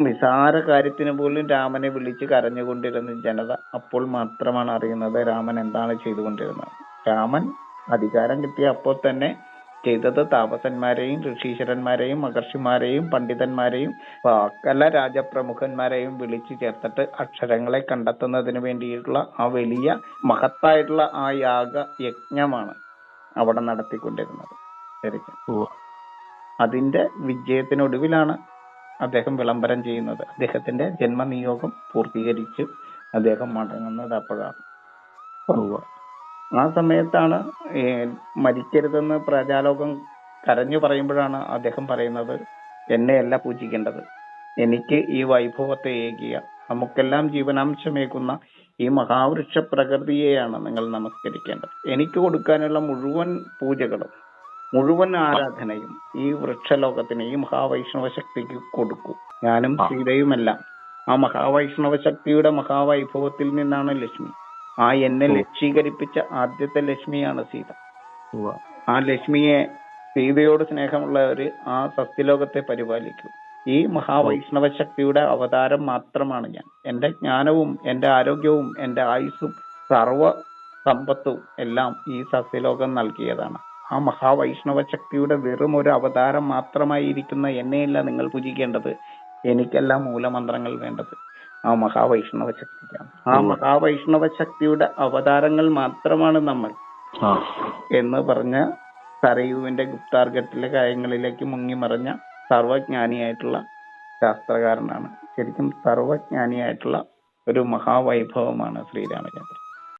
നിസാര കാര്യത്തിന് പോലും രാമനെ വിളിച്ച് കരഞ്ഞുകൊണ്ടിരുന്ന ജനത അപ്പോൾ മാത്രമാണ് അറിയുന്നത് രാമൻ എന്താണ് ചെയ്തുകൊണ്ടിരുന്നത്. രാമൻ അധികാരം കിട്ടിയ അപ്പോൾ തന്നെ ചെയ്തത് താപസന്മാരെയും ഋഷീശ്വരന്മാരെയും മഹർഷിമാരെയും പണ്ഡിതന്മാരെയും സകല രാജപ്രമുഖന്മാരെയും വിളിച്ചു ചേർത്തിട്ട് അക്ഷരങ്ങളെ കണ്ടെത്തുന്നതിന് വേണ്ടിയിട്ടുള്ള ആ വലിയ മഹത്തായിട്ടുള്ള ആ യജ്ഞമാണ് അവിടെ നടത്തിക്കൊണ്ടിരുന്നത്. ശരിക്കും അതിന്റെ വിജയത്തിനൊടുവിലാണ് അദ്ദേഹം വിളംബരം ചെയ്യുന്നത്. അദ്ദേഹത്തിന്റെ ജന്മനിയോഗം പൂർത്തീകരിച്ച് അദ്ദേഹം മടങ്ങുന്നത് അപ്പോഴാണ്. ആ സമയത്താണ് മരിക്കരുതെന്ന് പ്രജാലോകം കരഞ്ഞു പറയുമ്പോഴാണ് അദ്ദേഹം പറയുന്നത്, എന്നെയല്ല പൂജിക്കേണ്ടത്, എനിക്ക് ഈ വൈഭവത്തെ ഏകിയ നമുക്കെല്ലാം ജീവനാംശമേകുന്ന ഈ മഹാവൃക്ഷ പ്രകൃതിയെയാണ് നിങ്ങൾ നമസ്കരിക്കേണ്ടത്. എനിക്ക് കൊടുക്കാനുള്ള മുഴുവൻ പൂജകളും മുഴുവൻ ആരാധനയും ഈ വൃക്ഷലോകത്തിന്, ഈ മഹാവൈഷ്ണവ ശക്തിക്ക് കൊടുക്കൂ. ഞാനും സീതയുമെല്ലാം ആ മഹാവൈഷ്ണവ ശക്തിയുടെ മഹാവൈഭവത്തിൽ നിന്നാണ് ലക്ഷ്മി. ആ എന്നെ ലക്ഷീകരിപ്പിച്ച ആദ്യത്തെ ലക്ഷ്മിയാണ് സീത. ആ ലക്ഷ്മിയെ, സീതയോട് സ്നേഹമുള്ളവര് ആ സത്യലോകത്തെ പരിപാലിക്കൂ. ഈ മഹാവൈഷ്ണവ ശക്തിയുടെ അവതാരം മാത്രമാണ് ഞാൻ. എന്റെ ജ്ഞാനവും എന്റെ ആരോഗ്യവും എന്റെ ആയുസ്സും സർവ സമ്പത്തും എല്ലാം ഈ സത്യലോകം നൽകിയതാണ്. ആ മഹാവൈഷ്ണവ ശക്തിയുടെ വെറും ഒരു അവതാരം മാത്രമായിരിക്കുന്ന എന്നെയല്ല നിങ്ങൾ പൂജിക്കേണ്ടത്, എനിക്കല്ല മൂലമന്ത്രങ്ങൾ വേണ്ടത്, ആ മഹാവൈഷ്ണവ ശക്തിക്കാണ്. ആ മഹാവൈഷ്ണവ ശക്തിയുടെ അവതാരങ്ങൾ മാത്രമാണ് നമ്മൾ എന്ന് പറഞ്ഞ സരയുവിന്റെ ഗുപ്താർഘട്ടിലെ കാര്യങ്ങളിലേക്ക് മുങ്ങിമറിഞ്ഞ സർവജ്ഞാനിയായിട്ടുള്ള ശാസ്ത്രകാരനാണ്. ശരിക്കും സർവജ്ഞാനിയായിട്ടുള്ള ഒരു മഹാവൈഭവമാണ് ശ്രീരാമചന്ദ്രൻ.